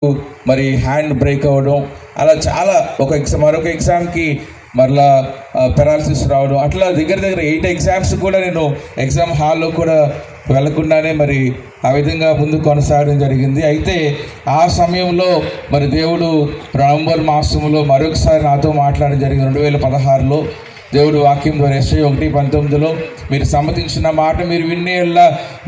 మరి hand brake అవ్వడం, అలా చాలా ఒక ఎగ్జామ్ మరొక ఎగ్జామ్కి మరలా పెరాలసిస్ రావడం, అట్లా దగ్గర 8 ఎగ్జామ్స్ కూడా నేను ఎగ్జామ్ హాల్లో కూడా వెళ్లకుండానే మరి ఆ విధంగా ముందు కొనసాగడం జరిగింది. అయితే ఆ సమయంలో మరి దేవుడు నవంబర్ మాసంలో మరొకసారి నాతో మాట్లాడడం జరిగింది. 2016లో దేవుడు వాక్యం ద్వారా యెషయా 1:19లో మీరు సమ్మతించిన మాట మీరు విన్నేళ్ళ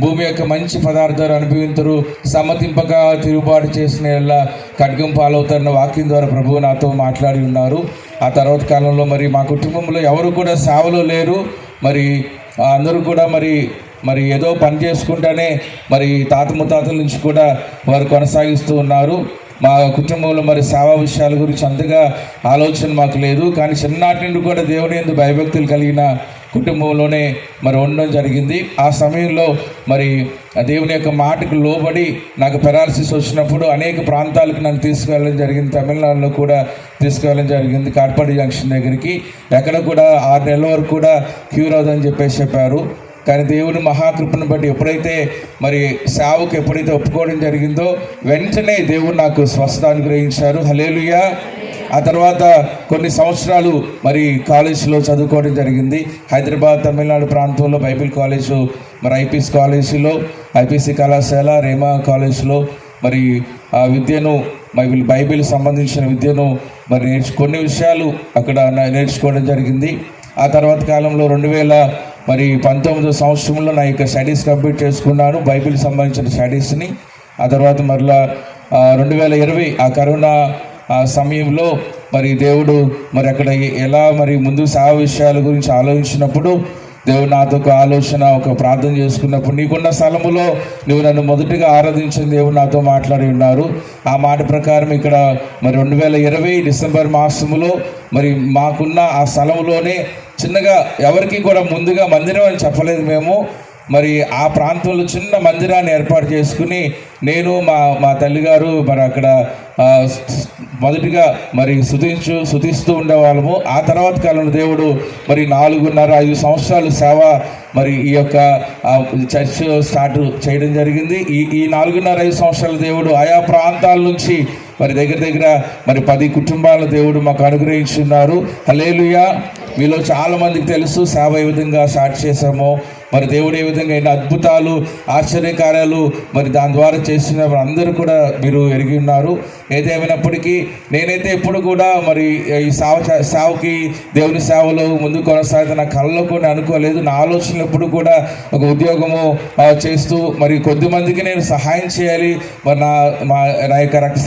భూమి యొక్క మంచి పదార్థాలు అనుభవించరు, సమ్మతింపక తిరుగుబాటు చేసిన ఎళ్ళ ఖడ్గం పాలవుతారన్న వాక్యం ద్వారా ప్రభువు నాతో మాట్లాడి ఉన్నారు. ఆ తర్వాత కాలంలో మరి మా కుటుంబంలో ఎవరు కూడా సేవలో లేరు. మరి అందరూ కూడా మరి ఏదో పని చేసుకుంటానే మరి తాత ముత్తాతల నుంచి కూడా వారు కొనసాగిస్తూ ఉన్నారు. మా కుటుంబంలో మరి సేవా విషయాల గురించి అంతగా ఆలోచన మాకు లేదు. కానీ చిన్ననాటి నుండి కూడా దేవుని యందు భయభక్తులు కలిగిన కుటుంబంలోనే మరి ఉండడం జరిగింది. ఆ సమయంలో మరి దేవుని యొక్క మాటకు లోబడి నాకు పెరాలసిస్ వచ్చినప్పుడు అనేక ప్రాంతాలకు నన్ను తీసుకువెళ్ళడం జరిగింది. తమిళనాడులో కూడా తీసుకువెళ్ళడం జరిగింది, కాట్పాడి జంక్షన్ దగ్గరికి. ఎక్కడ కూడా 6 నెలల వరకు కూడా క్యూర్ అవుతుందని చెప్పారు. కానీ దేవుని మహాకృపను బట్టి ఎప్పుడైతే మరి సేవకు ఎప్పుడైతే ఒప్పుకోవడం జరిగిందో వెంటనే దేవుడు నాకు స్వస్థత అనుగ్రహించారు. హల్లెలూయా. ఆ తర్వాత కొన్ని సంవత్సరాలు మరి కాలేజీలో చదువుకోవడం జరిగింది. హైదరాబాద్ తమిళనాడు ప్రాంతంలో బైబిల్ కాలేజు, మరి ఐపీసీ కాలేజీలో, ఐపీసీ కళాశాల, రేమా కాలేజీలో మరి ఆ విద్యను బైబిల్ సంబంధించిన విద్యను మరి కొన్ని విషయాలు అక్కడ నేర్చుకోవడం జరిగింది. ఆ తర్వాత కాలంలో 2019 సంవత్సరంలో నా యొక్క స్టడీస్ కంప్లీట్ చేసుకున్నాను, బైబిల్ సంబంధించిన స్టడీస్ని. ఆ తర్వాత మరలా 2020 ఆ కరోనా సమయంలో మరి దేవుడు మరి అక్కడ ఎలా మరి ముందు సేవ విషయాల గురించి ఆలోచించినప్పుడు దేవుడు నాతో ఒక ఆలోచన, ఒక ప్రార్థన చేసుకున్నప్పుడు నీకున్న స్థలములో నువ్వు నన్ను మొదటిగా ఆరాధించిన దేవుడు నాతో మాట్లాడి ఉన్నారు. ఆ మాట ప్రకారం ఇక్కడ మరి 2020 డిసెంబర్ మాసములో మరి మాకున్న ఆ స్థలంలోనే చిన్నగా, ఎవరికి కూడా ముందుగా మందిరం అని చెప్పలేదు మేము. మరి ఆ ప్రాంతంలో చిన్న మందిరాన్ని ఏర్పాటు చేసుకుని నేను మా తల్లిగారు మరి అక్కడ మొదటిగా మరి స్తుతిస్తూ ఉండేవాళ్ళము. ఆ తర్వాత కాలంలో దేవుడు మరి 4.5 సంవత్సరాలు సేవ మరి ఈ యొక్క చర్చ్ స్టార్ట్ చేయడం జరిగింది. ఈ 4.5 సంవత్సరాల దేవుడు ఆయా ప్రాంతాల నుంచి మరి దగ్గర మరి 10 కుటుంబాల దేవుడు మాకు అనుగ్రహించున్నారు. హల్లెలూయా. మీలో చాలామందికి తెలుసు సేవ ఏ విధంగా స్టార్ట్ చేశామో, మరి దేవుడు ఏ విధంగా ఎన్నో అద్భుతాలు, ఆశ్చర్యకార్యాలు మరి దాని ద్వారా చేసిన అందరూ కూడా మీరు ఎరిగి ఉన్నారు. ఏదేమైనప్పటికీ నేనైతే ఎప్పుడు కూడా మరి ఈ సేవకి దేవుని సేవలో ముందు కొనసాగితే నా కళ్ళలో కూడా అనుకోలేదు. నా ఆలోచనలు ఎప్పుడు కూడా ఒక ఉద్యోగము చేస్తూ మరి కొద్ది మందికి నేను సహాయం చేయాలి, మరి నా యొక్క రక్త